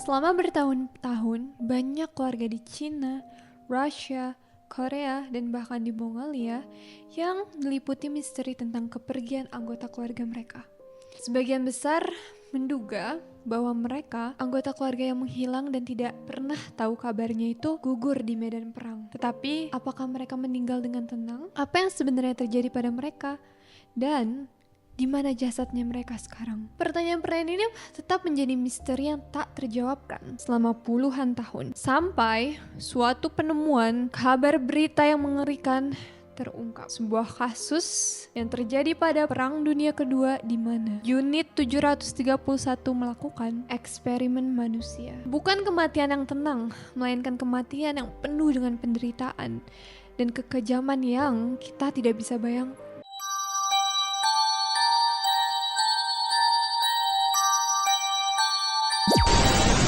Selama bertahun-tahun, banyak keluarga di Cina, Rusia, Korea, dan bahkan di Mongolia yang diliputi misteri tentang kepergian anggota keluarga mereka. Sebagian besar menduga bahwa mereka, anggota keluarga yang menghilang dan tidak pernah tahu kabarnya itu gugur di medan perang. Tetapi, apakah mereka meninggal dengan tenang? Apa yang sebenarnya terjadi pada mereka? Dan di mana jasadnya mereka sekarang? Pertanyaan-pertanyaan ini tetap menjadi misteri yang tak terjawabkan selama puluhan tahun. Sampai suatu penemuan kabar berita yang mengerikan terungkap. Sebuah kasus yang terjadi pada Perang Dunia Kedua di mana Unit 731 melakukan eksperimen manusia. Bukan kematian yang tenang, melainkan kematian yang penuh dengan penderitaan dan kekejaman yang kita tidak bisa bayangkan.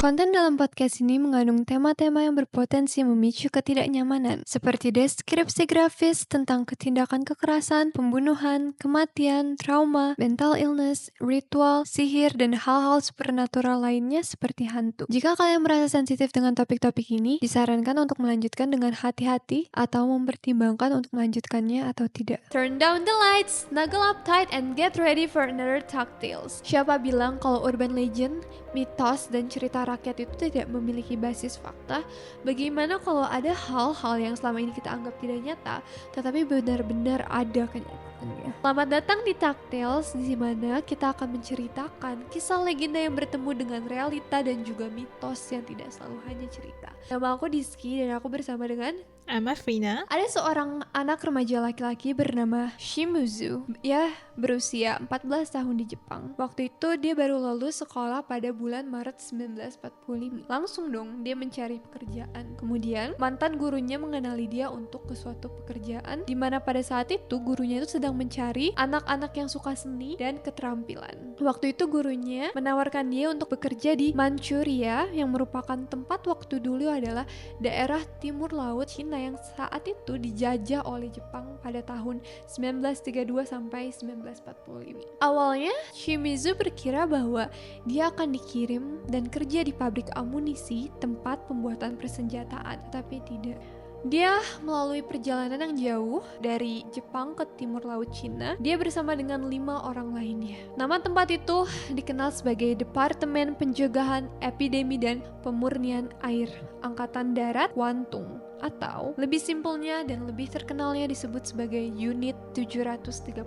Konten dalam podcast ini mengandung tema-tema yang berpotensi memicu ketidaknyamanan, seperti deskripsi grafis tentang tindakan kekerasan, pembunuhan, kematian, trauma, mental illness, ritual, sihir, dan hal-hal supernatural lainnya seperti hantu. Jika kalian merasa sensitif dengan topik-topik ini, disarankan untuk melanjutkan dengan hati-hati atau mempertimbangkan untuk melanjutkannya atau tidak. Turn down the lights, snuggle up tight, and get ready for another Talk Tales. Siapa bilang kalau urban legend, mitos, dan cerita rakyat itu tidak memiliki basis fakta? Bagaimana kalau ada hal-hal yang selama ini kita anggap tidak nyata, tetapi benar-benar ada kenyataannya? Selamat datang di Talk Tales, di mana kita akan menceritakan kisah legenda yang bertemu dengan realita dan juga mitos yang tidak selalu hanya cerita. Nama aku Diski dan aku bersama dengan Frina. ada seorang anak remaja laki-laki bernama Shimizu. Ia berusia 14 tahun di Jepang. Waktu itu dia baru lulus sekolah pada bulan Maret 1945. Langsung dong dia mencari pekerjaan. Kemudian mantan gurunya mengenali dia untuk ke suatu pekerjaan di mana pada saat itu gurunya itu sedang mencari anak-anak yang suka seni dan keterampilan. Waktu itu gurunya menawarkan dia untuk bekerja di Manchuria yang merupakan tempat waktu dulu adalah daerah timur laut Cina yang saat itu dijajah oleh Jepang pada tahun 1932 sampai 1945. Awalnya, Shimizu berkira bahwa dia akan dikirim dan kerja di pabrik amunisi, tempat pembuatan persenjataan, tapi tidak. Dia melalui perjalanan yang jauh dari Jepang ke timur laut Cina. Dia bersama dengan 5 orang lainnya. Nama tempat itu dikenal sebagai Departemen Pencegahan Epidemi dan Pemurnian Air Angkatan Darat Wantung, atau lebih simpelnya dan lebih terkenalnya disebut sebagai Unit 731.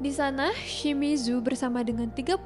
Di sana, Shimizu bersama dengan 34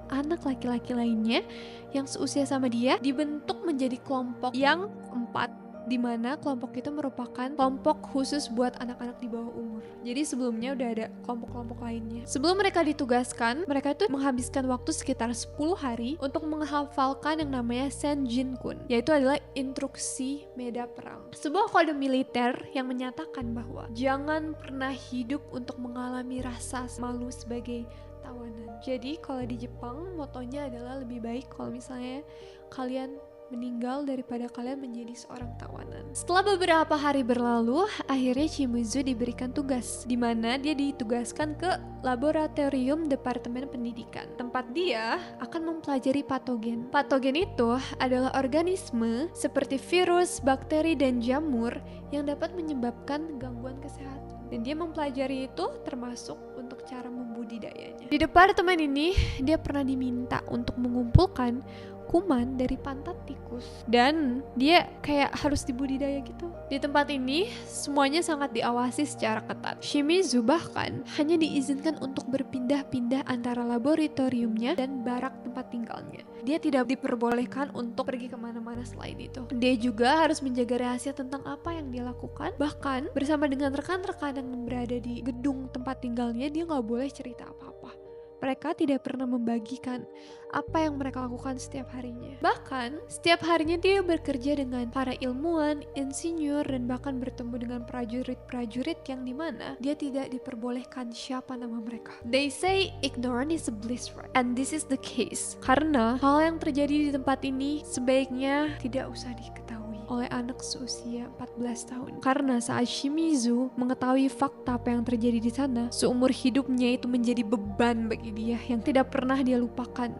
anak laki-laki lainnya yang seusia sama dia dibentuk menjadi kelompok yang 4, di mana kelompok itu merupakan kelompok khusus buat anak-anak di bawah umur. Jadi sebelumnya udah ada kelompok-kelompok lainnya. Sebelum mereka ditugaskan, mereka itu menghabiskan waktu sekitar 10 hari untuk menghafalkan yang namanya Senjin-kun, yaitu adalah instruksi meda perang. Sebuah kode militer yang menyatakan bahwa jangan pernah hidup untuk mengalami rasa malu sebagai tawanan. Jadi kalau di Jepang motonya adalah lebih baik kalau misalnya kalian meninggal daripada kalian menjadi seorang tawanan. Setelah beberapa hari berlalu, akhirnya Shimizu diberikan tugas, di mana dia ditugaskan ke laboratorium Departemen Pendidikan. Tempat dia akan mempelajari patogen. Patogen itu adalah organisme seperti virus, bakteri, dan jamur yang dapat menyebabkan gangguan kesehatan. Dan dia mempelajari itu termasuk untuk cara membudidayanya. Di departemen ini, dia pernah diminta untuk mengumpulkan kuman dari pantat tikus dan dia kayak harus dibudidaya gitu. Di tempat ini semuanya sangat diawasi secara ketat. Shimizu bahkan hanya diizinkan untuk berpindah-pindah antara laboratoriumnya dan barak tempat tinggalnya. Dia tidak diperbolehkan untuk pergi kemana-mana selain itu. Dia juga harus menjaga rahasia tentang apa yang dia lakukan. Bahkan bersama dengan rekan-rekan yang berada di gedung tempat tinggalnya, dia gak boleh cerita apa-apa. Mereka tidak pernah membagikan apa yang mereka lakukan setiap harinya. Bahkan, setiap harinya dia bekerja dengan para ilmuwan, insinyur, dan bahkan bertemu dengan prajurit-prajurit yang dimana dia tidak diperbolehkan siapa nama mereka. They say ignorance is a bliss, right? And this is the case. Karena hal yang terjadi di tempat ini sebaiknya tidak usah diketahui oleh anak seusia 14 tahun. Karena saat Shimizu mengetahui fakta apa yang terjadi di sana, seumur hidupnya itu menjadi beban bagi dia yang tidak pernah dia lupakan.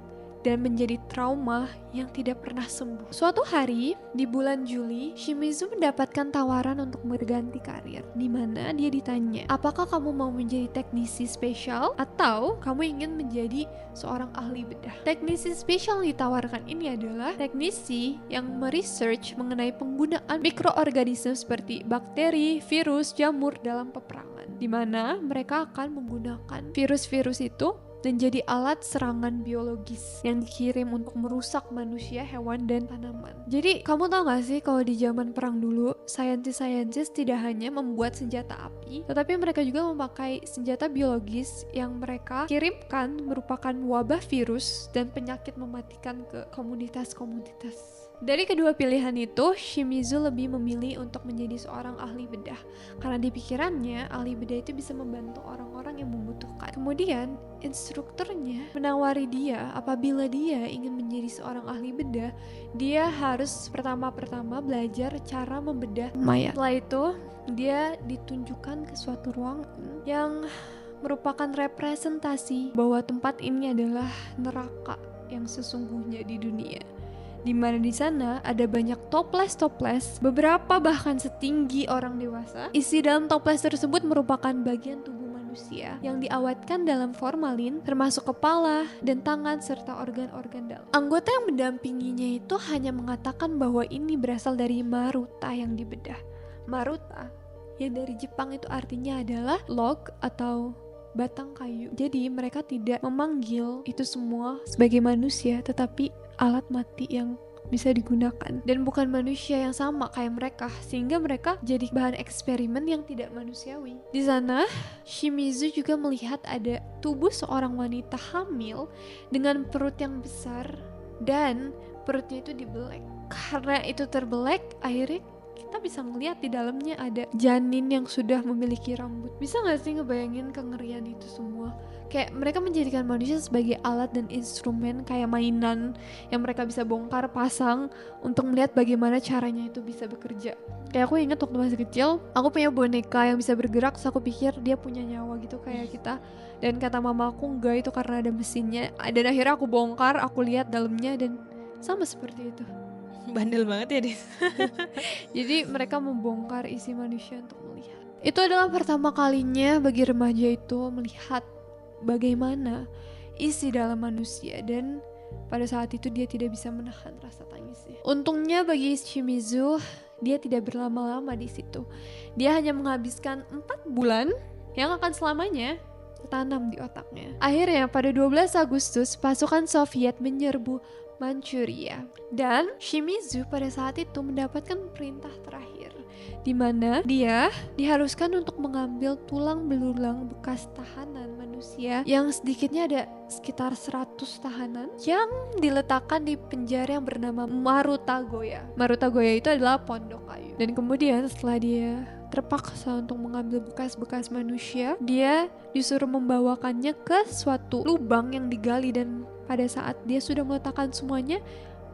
dan menjadi trauma yang tidak pernah sembuh. Suatu hari di bulan Juli, Shimizu mendapatkan tawaran untuk berganti karir, di mana dia ditanya, apakah kamu mau menjadi teknisi spesial atau kamu ingin menjadi seorang ahli bedah? Teknisi spesial yang ditawarkan ini adalah teknisi yang meresearch mengenai penggunaan mikroorganisme seperti bakteri, virus, jamur dalam peperangan, di mana mereka akan menggunakan virus-virus itu dan jadi alat serangan biologis yang dikirim untuk merusak manusia, hewan, dan tanaman. Jadi kamu tahu gak sih kalau di zaman perang dulu, saintis-saintis tidak hanya membuat senjata api, tetapi mereka juga memakai senjata biologis yang mereka kirimkan merupakan wabah virus dan penyakit mematikan ke komunitas-komunitas. Dari kedua pilihan itu, Shimizu lebih memilih untuk menjadi seorang ahli bedah karena di pikirannya ahli bedah itu bisa membantu orang-orang yang membutuhkan. Kemudian instrukturnya menawari dia apabila dia ingin menjadi seorang ahli bedah, dia harus pertama-tama belajar cara membedah mayat. Setelah itu dia ditunjukkan ke suatu ruangan yang merupakan representasi bahwa tempat ini adalah neraka yang sesungguhnya di dunia, di mana di sana ada banyak toples, beberapa bahkan setinggi orang dewasa. Isi dalam toples tersebut merupakan bagian tubuh manusia yang diawetkan dalam formalin, termasuk kepala dan tangan serta organ-organ dalam. Anggota yang mendampinginya itu hanya mengatakan bahwa ini berasal dari maruta yang dibedah. Maruta yang dari Jepang itu artinya adalah log atau batang kayu. Jadi mereka tidak memanggil itu semua sebagai manusia, tetapi alat mati yang bisa digunakan dan bukan manusia yang sama kayak mereka, sehingga mereka jadi bahan eksperimen yang tidak manusiawi. Di sana Shimizu juga melihat ada tubuh seorang wanita hamil dengan perut yang besar dan perutnya itu dibelek. Karena itu terbelek, akhirnya kita bisa ngelihat di dalamnya ada janin yang sudah memiliki rambut. Bisa gak sih ngebayangin kengerian itu semua? Kayak mereka menjadikan manusia sebagai alat dan instrumen, kayak mainan yang mereka bisa bongkar pasang untuk melihat bagaimana caranya itu bisa bekerja. Kayak aku ingat waktu masih kecil, aku punya boneka yang bisa bergerak, so aku pikir dia punya nyawa gitu kayak kita. Dan kata mama aku enggak, itu karena ada mesinnya. Dan akhirnya aku bongkar, aku lihat dalamnya dan sama seperti itu. Bandel banget ya, Dis. Jadi mereka membongkar isi manusia untuk melihat. Itu adalah pertama kalinya bagi remaja itu melihat bagaimana isi dalam manusia, dan pada saat itu dia tidak bisa menahan rasa tangisnya. Untungnya bagi Shimizu, dia tidak berlama-lama di situ. Dia hanya menghabiskan 4 bulan yang akan selamanya tertanam di otaknya. Akhirnya pada 12 Agustus pasukan Soviet menyerbu Manchuria, dan Shimizu pada saat itu mendapatkan perintah terakhir, di mana dia diharuskan untuk mengambil tulang belulang bekas tahanan manusia yang sedikitnya ada sekitar 100 tahanan yang diletakkan di penjara yang bernama Marutagoya. Marutagoya itu adalah pondok kayu. Dan kemudian setelah dia terpaksa untuk mengambil bekas-bekas manusia, dia disuruh membawakannya ke suatu lubang yang digali, dan pada saat dia sudah meletakkan semuanya,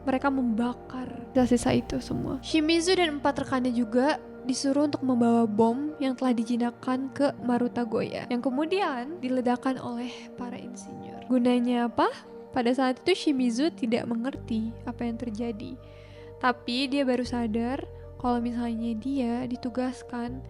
mereka membakar sisa-sisa itu semua. Shimizu dan 4 rekannya juga disuruh untuk membawa bom yang telah dijinakkan ke Marutagoya, yang kemudian diledakkan oleh para insinyur. Gunanya apa? Pada saat itu Shimizu tidak mengerti apa yang terjadi, tapi dia baru sadar kalau misalnya dia ditugaskan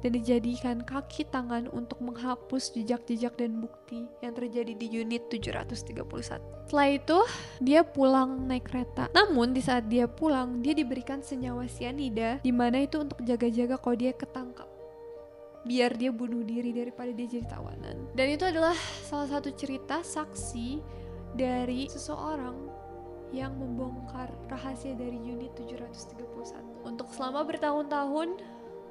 dan dijadikan kaki tangan untuk menghapus jejak-jejak dan bukti yang terjadi di unit 731. Setelah itu, dia pulang naik kereta. Namun di saat dia pulang, dia diberikan senyawa sianida, di mana itu untuk jaga-jaga kalau dia ketangkap, biar dia bunuh diri daripada dia jadi tawanan. Dan itu adalah salah satu cerita saksi dari seseorang yang membongkar rahasia dari unit 731. Untuk selama bertahun-tahun,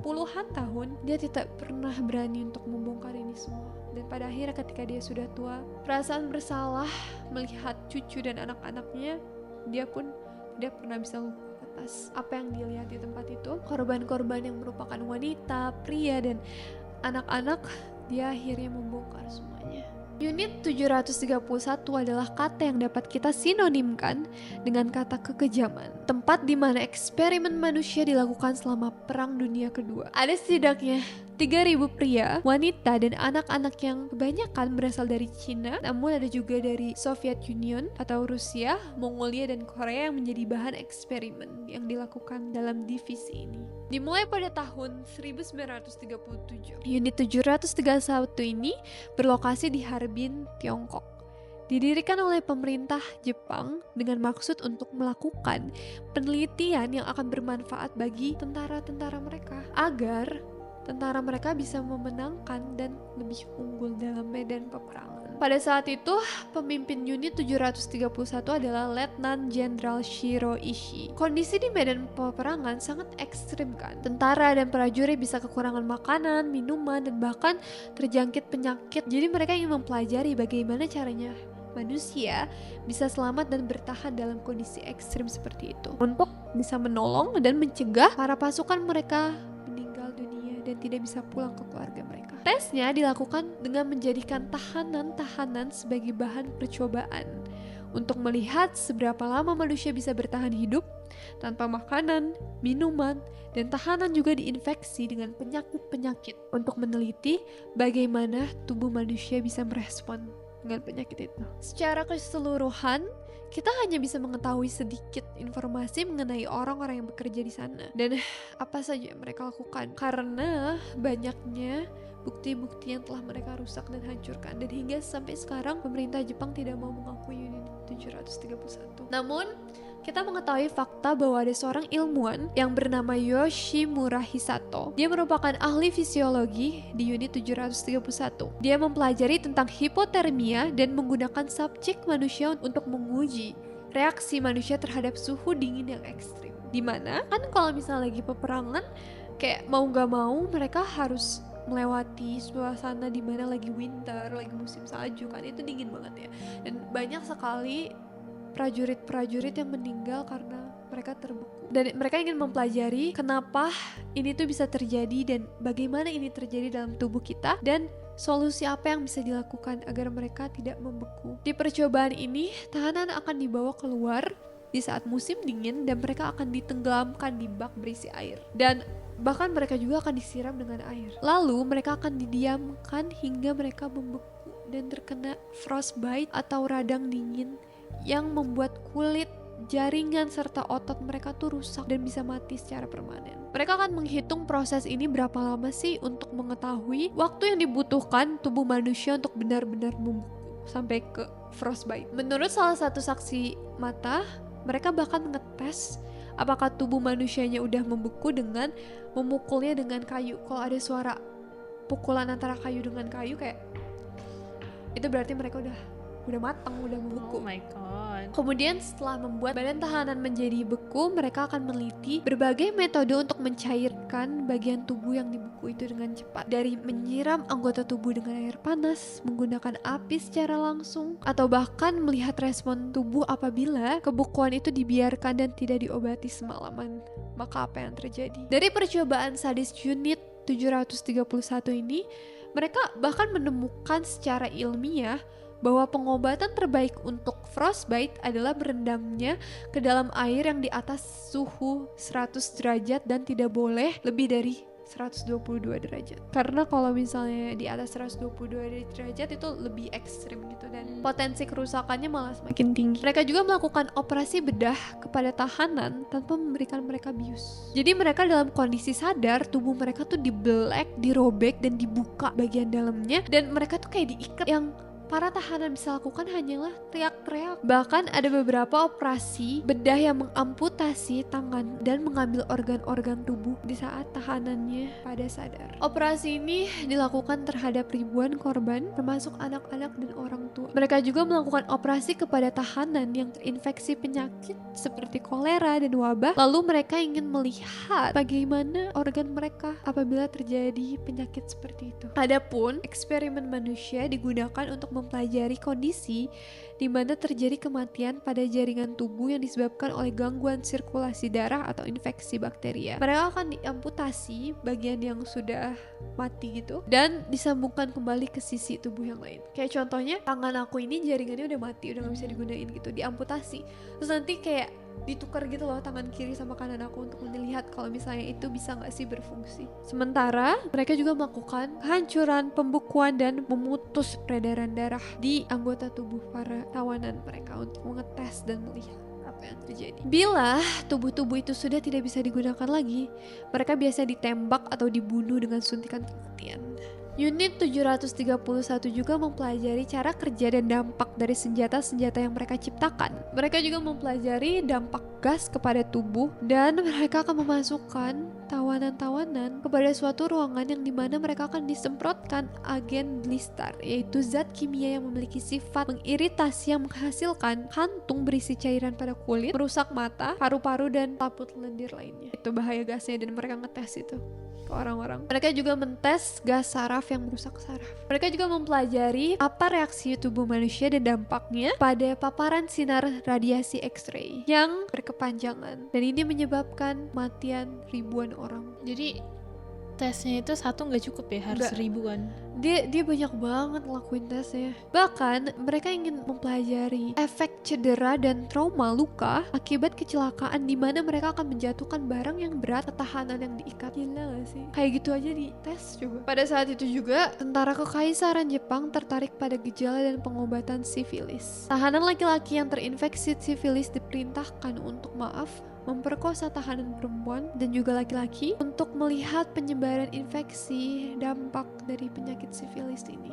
puluhan tahun, dia tidak pernah berani untuk membongkar ini semua. Dan pada akhirnya ketika dia sudah tua, perasaan bersalah melihat cucu dan anak-anaknya, dia pun tidak pernah bisa lupa atas apa yang dilihat di tempat itu. Korban-korban yang merupakan wanita, pria, dan anak-anak, dia akhirnya membongkar semuanya. Unit 731 adalah kata yang dapat kita sinonimkan dengan kata kekejaman. Tempat di mana eksperimen manusia dilakukan selama Perang Dunia Kedua. Ada setidaknya 3.000 pria, wanita, dan anak-anak yang kebanyakan berasal dari Cina, namun ada juga dari Soviet Union atau Rusia, Mongolia, dan Korea yang menjadi bahan eksperimen yang dilakukan dalam divisi ini. Dimulai pada tahun 1937, unit 731 ini berlokasi di Harbin, Tiongkok. Didirikan oleh pemerintah Jepang dengan maksud untuk melakukan penelitian yang akan bermanfaat bagi tentara-tentara mereka agar tentara mereka bisa memenangkan dan lebih unggul dalam medan peperangan. Pada saat itu, pemimpin unit 731 adalah Letnan Jenderal Shiro Ishii. Kondisi di medan peperangan sangat ekstrim kan. Tentara dan prajurit bisa kekurangan makanan, minuman, dan bahkan terjangkit penyakit. Jadi mereka ingin mempelajari bagaimana caranya manusia bisa selamat dan bertahan dalam kondisi ekstrim seperti itu, untuk bisa menolong dan mencegah para pasukan mereka meninggal dunia dan tidak bisa pulang ke keluarga mereka. Tesnya dilakukan dengan menjadikan tahanan-tahanan sebagai bahan percobaan untuk melihat seberapa lama manusia bisa bertahan hidup tanpa makanan, minuman, dan tahanan juga diinfeksi dengan penyakit-penyakit untuk meneliti bagaimana tubuh manusia bisa merespon dengan penyakit itu. Secara keseluruhan, kita hanya bisa mengetahui sedikit informasi mengenai orang-orang yang bekerja di sana dan apa saja yang mereka lakukan karena banyaknya bukti-bukti yang telah mereka rusak dan hancurkan, dan hingga sampai sekarang pemerintah Jepang tidak mau mengakui unit 731. Namun kita mengetahui fakta bahwa ada seorang ilmuwan yang bernama Yoshimura Hisato. Dia merupakan ahli fisiologi di unit 731. Dia mempelajari tentang hipotermia dan menggunakan subjek manusia untuk menguji reaksi manusia terhadap suhu dingin yang ekstrim. Dimana kan kalau misalnya lagi peperangan, kayak mau gak mau mereka harus melewati suasana di mana lagi winter, lagi musim salju kan, itu dingin banget ya. Dan banyak sekali prajurit-prajurit yang meninggal karena mereka terbeku. Dan mereka ingin mempelajari kenapa ini tuh bisa terjadi dan bagaimana ini terjadi dalam tubuh kita dan solusi apa yang bisa dilakukan agar mereka tidak membeku. Di percobaan ini, tahanan akan dibawa keluar di saat musim dingin dan mereka akan ditenggelamkan di bak berisi air. Dan bahkan mereka juga akan disiram dengan air. Lalu mereka akan didiamkan hingga mereka membeku dan terkena frostbite atau radang dingin yang membuat kulit, jaringan, serta otot mereka tuh rusak dan bisa mati secara permanen. Mereka akan menghitung proses ini berapa lama sih untuk mengetahui waktu yang dibutuhkan tubuh manusia untuk benar-benar membeku sampai ke frostbite. Menurut salah satu saksi mata, mereka bahkan ngetes apakah tubuh manusianya udah membeku dengan memukulnya dengan kayu. Kalau ada suara pukulan antara kayu dengan kayu kayak itu berarti mereka udah matang, udah membeku. Oh my god. Kemudian setelah membuat badan tahanan menjadi beku, mereka akan meneliti berbagai metode untuk mencairkan bagian tubuh yang dibeku itu dengan cepat. Dari menyiram anggota tubuh dengan air panas, menggunakan api secara langsung, atau bahkan melihat respon tubuh apabila kebekuan itu dibiarkan dan tidak diobati semalaman. Maka apa yang terjadi? Dari percobaan sadis unit 731 ini, mereka bahkan menemukan secara ilmiah bahwa pengobatan terbaik untuk frostbite adalah berendamnya ke dalam air yang di atas suhu 100 derajat dan tidak boleh lebih dari 122 derajat. Karena kalau misalnya di atas 122 derajat itu lebih ekstrim gitu dan potensi kerusakannya malah semakin tinggi. Mereka juga melakukan operasi bedah kepada tahanan tanpa memberikan mereka bius. Jadi mereka dalam kondisi sadar, tubuh mereka tuh dibelek, dirobek dan dibuka bagian dalamnya, dan mereka tuh kayak diikat. Yang para tahanan bisa lakukan hanyalah teriak-teriak. Bahkan ada beberapa operasi bedah yang mengamputasi tangan dan mengambil organ-organ tubuh di saat tahanannya pada sadar. Operasi ini dilakukan terhadap ribuan korban, termasuk anak-anak dan orang tua. Mereka juga melakukan operasi kepada tahanan yang terinfeksi penyakit seperti kolera dan wabah. Lalu mereka ingin melihat bagaimana organ mereka apabila terjadi penyakit seperti itu. Adapun eksperimen manusia digunakan untuk mempelajari kondisi di mana terjadi kematian pada jaringan tubuh yang disebabkan oleh gangguan sirkulasi darah atau infeksi bakteria. Mereka akan diamputasi bagian yang sudah mati gitu dan disambungkan kembali ke sisi tubuh yang lain. Kayak contohnya tangan aku ini jaringannya udah mati, udah gak bisa digunain gitu, diamputasi. Terus nanti kayak ditukar gitu loh tangan kiri sama kanan aku untuk melihat kalau misalnya itu bisa nggak sih berfungsi. Sementara mereka juga melakukan kehancuran, pembekuan, dan memutus peredaran darah di anggota tubuh para tawanan mereka untuk mengetes dan melihat apa yang terjadi. Bila tubuh-tubuh itu sudah tidak bisa digunakan lagi, mereka biasa ditembak atau dibunuh dengan suntikan kematian. Unit 731 juga mempelajari cara kerja dan dampak dari senjata-senjata yang mereka ciptakan. Mereka juga mempelajari dampak gas kepada tubuh, dan mereka akan memasukkan tawanan-tawanan kepada suatu ruangan yang dimana mereka akan disemprotkan agen blister, yaitu zat kimia yang memiliki sifat mengiritasi yang menghasilkan kantung berisi cairan pada kulit, merusak mata, paru-paru, dan laput lendir lainnya. Itu bahaya gasnya dan mereka ngetes itu ke orang-orang. Mereka juga mentes gas saraf yang merusak saraf. Mereka juga mempelajari apa reaksi tubuh manusia dan dampaknya pada paparan sinar radiasi X-ray yang berkepanjangan, dan ini menyebabkan kematian ribuan orang. Jadi tesnya itu satu nggak cukup ya, harus Nggak. ribuan. Dia banyak banget ngelakuin tesnya. Bahkan mereka ingin mempelajari efek cedera dan trauma luka akibat kecelakaan, di mana mereka akan menjatuhkan barang yang berat ke tahanan yang diikat. Gila gak sih? Kayak gitu aja dites coba. Pada saat itu juga, tentara kekaisaran Jepang tertarik pada gejala dan pengobatan sifilis. Tahanan laki-laki yang terinfeksi sifilis diperintahkan untuk memperkosa tahanan perempuan dan juga laki-laki untuk melihat penyebaran infeksi dampak dari penyakit sifilis ini.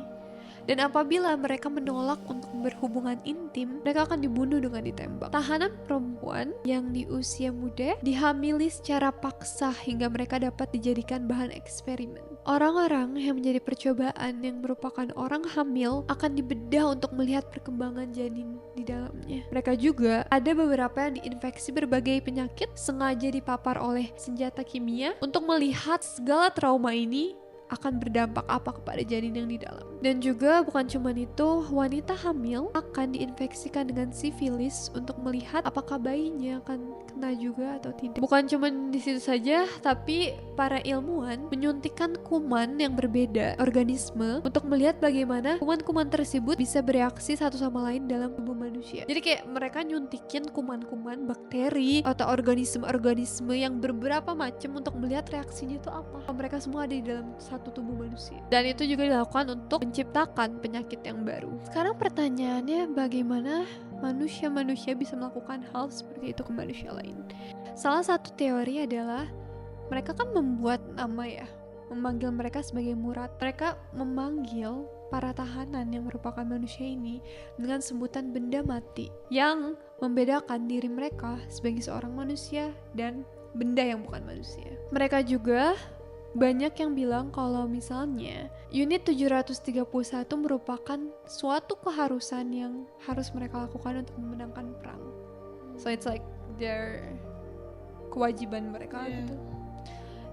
Dan apabila mereka menolak untuk berhubungan intim, mereka akan dibunuh dengan ditembak. Tahanan perempuan yang di usia muda dihamili secara paksa hingga mereka dapat dijadikan bahan eksperimen. Orang-orang yang menjadi percobaan yang merupakan orang hamil akan dibedah untuk melihat perkembangan janin di dalamnya. Mereka juga ada beberapa yang diinfeksi berbagai penyakit, sengaja dipapar oleh senjata kimia untuk melihat segala trauma ini akan berdampak apa kepada janin yang di dalam. Dan juga bukan cuma itu, wanita hamil akan diinfeksikan dengan sifilis untuk melihat apakah bayinya akan kena juga atau tidak. Bukan cuma di situ saja, tapi para ilmuwan menyuntikkan kuman yang berbeda organisme untuk melihat bagaimana kuman-kuman tersebut bisa bereaksi satu sama lain dalam tubuh manusia. Jadi kayak mereka nyuntikin kuman-kuman, bakteri, atau organisme-organisme yang beberapa macam untuk melihat reaksinya itu apa. Mereka semua ada di dalam satu tubuh manusia. Dan itu juga dilakukan untuk menciptakan penyakit yang baru. Sekarang pertanyaannya, bagaimana manusia-manusia bisa melakukan hal seperti itu ke manusia lain? Salah satu teori adalah mereka kan membuat nama ya, memanggil mereka sebagai Murad. Mereka memanggil para tahanan yang merupakan manusia ini dengan sebutan benda mati yang membedakan diri mereka sebagai seorang manusia dan benda yang bukan manusia. Mereka juga banyak yang bilang kalau misalnya unit 731 merupakan suatu keharusan yang harus mereka lakukan untuk memenangkan perang. So it's like their kewajiban mereka gitu.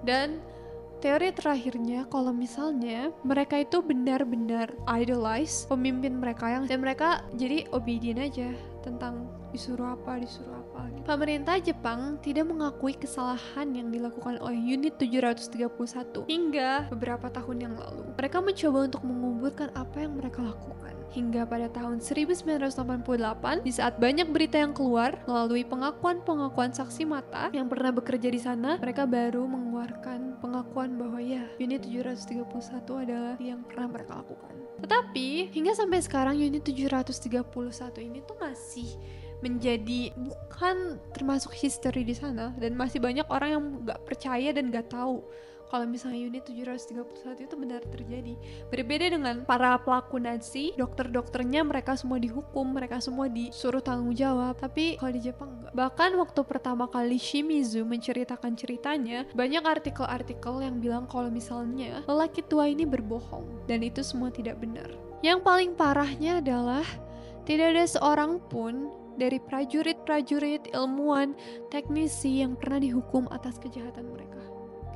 Dan teori terakhirnya kalau misalnya mereka itu benar-benar idolize pemimpin mereka yang, dan mereka jadi obedient aja tentang disuruh apa gitu. Pemerintah Jepang tidak mengakui kesalahan yang dilakukan oleh unit 731 hingga beberapa tahun yang lalu. Mereka mencoba untuk menguburkan apa yang mereka lakukan. Hingga pada tahun 1988, di saat banyak berita yang keluar melalui pengakuan saksi mata yang pernah bekerja di sana, mereka baru mengeluarkan pengakuan bahwa ya, unit 731 adalah yang pernah mereka lakukan. Tetapi hingga sampai sekarang unit 731 ini tuh masih menjadi bukan termasuk history di sana, dan masih banyak orang yang gak percaya dan gak tahu kalau misalnya unit 731 itu benar terjadi. Berbeda dengan para pelaku Nazi, dokter-dokternya mereka semua dihukum, mereka semua disuruh tanggung jawab. Tapi kalau di Jepang enggak. Bahkan waktu pertama kali Shimizu menceritakan ceritanya, banyak artikel-artikel yang bilang kalau misalnya lelaki tua ini berbohong dan itu semua tidak benar. Yang paling parahnya adalah tidak ada seorang pun dari prajurit-prajurit, ilmuwan, teknisi yang pernah dihukum atas kejahatan mereka.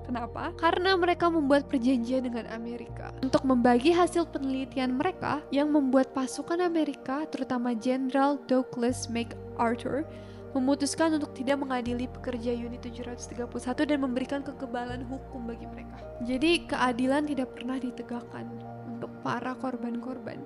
Kenapa? Karena mereka membuat perjanjian dengan Amerika untuk membagi hasil penelitian mereka yang membuat pasukan Amerika, terutama Jenderal Douglas MacArthur, memutuskan untuk tidak mengadili pekerja unit 731 dan memberikan kekebalan hukum bagi mereka. Jadi keadilan tidak pernah ditegakkan untuk para korban-korban.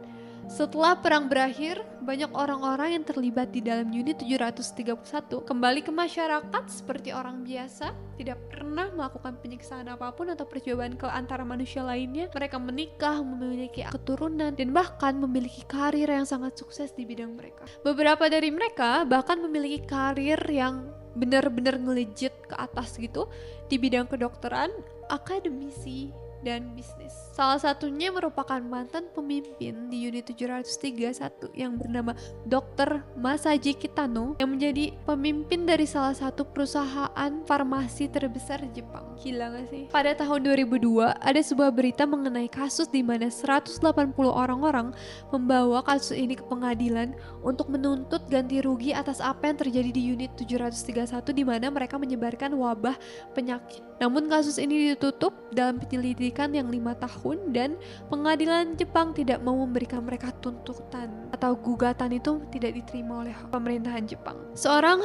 Setelah perang berakhir, banyak orang-orang yang terlibat di dalam unit 731 kembali ke masyarakat seperti orang biasa, tidak pernah melakukan penyiksaan apapun atau percobaan ke antara manusia lainnya. Mereka menikah, memiliki keturunan, dan bahkan memiliki karir yang sangat sukses di bidang mereka. Beberapa dari mereka bahkan memiliki karir yang benar-benar ngelejit ke atas gitu di bidang kedokteran, akademisi, dan bisnis. Salah satunya merupakan mantan pemimpin di unit 731 yang bernama Dr. Masaji Kitano yang menjadi pemimpin dari salah satu perusahaan farmasi terbesar di Jepang. Gila gak sih? Pada tahun 2002 ada sebuah berita mengenai kasus di mana 180 orang-orang membawa kasus ini ke pengadilan untuk menuntut ganti rugi atas apa yang terjadi di unit 731 di mana mereka menyebarkan wabah penyakit. Namun kasus ini ditutup dalam penyelidikan yang 5 tahun dan pengadilan Jepang tidak mau memberikan mereka tuntutan atau gugatan itu tidak diterima oleh pemerintahan Jepang. Seorang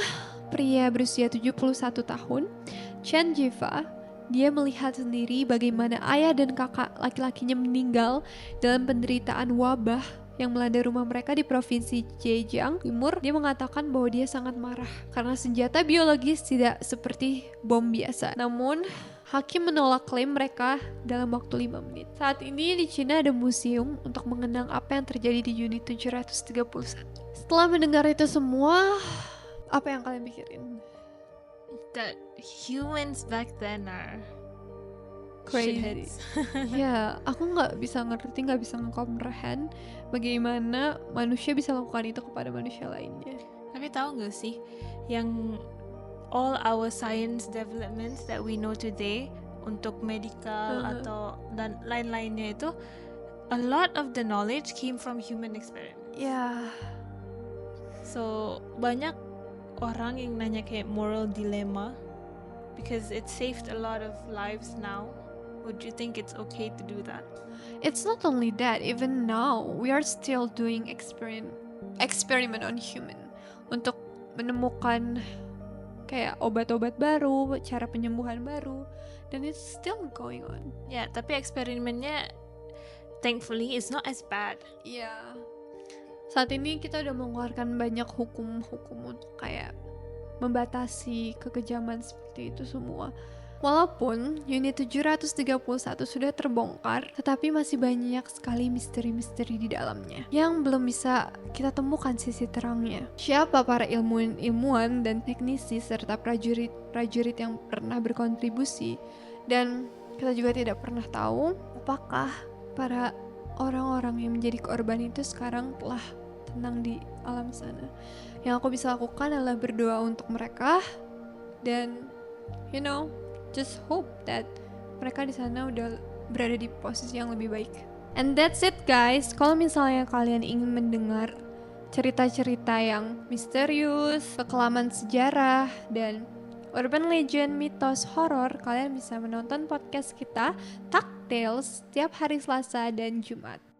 pria berusia 71 tahun, Chen Jiva, dia melihat sendiri bagaimana ayah dan kakak laki-lakinya meninggal dalam penderitaan wabah yang melanda rumah mereka di provinsi Zhejiang Timur. Dia mengatakan bahwa dia sangat marah karena senjata biologis tidak seperti bom biasa. Namun hakim menolak klaim mereka dalam waktu 5 menit. Saat ini di Cina ada museum untuk mengenang apa yang terjadi di unit 731. Setelah mendengar itu semua, apa yang kalian pikirin? That humans back then are Crazy. shitheads. Ya, aku nggak bisa ngerti, nggak bisa nge-comprehend bagaimana manusia bisa lakukan itu kepada manusia lainnya. Tapi tahu nggak sih, yang all our science developments that we know today untuk medical atau dan lain-lainnya itu, a lot of the knowledge came from human experiment. Ya, So banyak orang yang nanya kayak moral dilemma because it saved a lot of lives now. Would you think it's okay to do that? it's not only that. Even now, we are still doing experiment on human untuk menemukan kayak obat-obat baru, cara penyembuhan baru, dan it's still going on. Ya, tapi eksperimennya thankfully is not as bad. Iya. Saat ini kita udah mengeluarkan banyak hukum-hukum untuk kayak membatasi kekejaman seperti itu semua. Walaupun unit 731 sudah terbongkar, tetapi masih banyak sekali misteri-misteri di dalamnya yang belum bisa kita temukan sisi terangnya. Siapa para ilmuwan dan teknisi serta prajurit yang pernah berkontribusi, dan kita juga tidak pernah tahu apakah para orang-orang yang menjadi korban itu sekarang telah tenang di alam sana. Yang aku bisa lakukan adalah berdoa untuk mereka dan just hope that mereka di sana udah berada di posisi yang lebih baik. And that's it guys. Kalau misalnya kalian ingin mendengar cerita-cerita yang misterius, pekelaman sejarah, dan urban legend, mitos, horor, kalian bisa menonton podcast kita Tales setiap hari Selasa dan Jumat.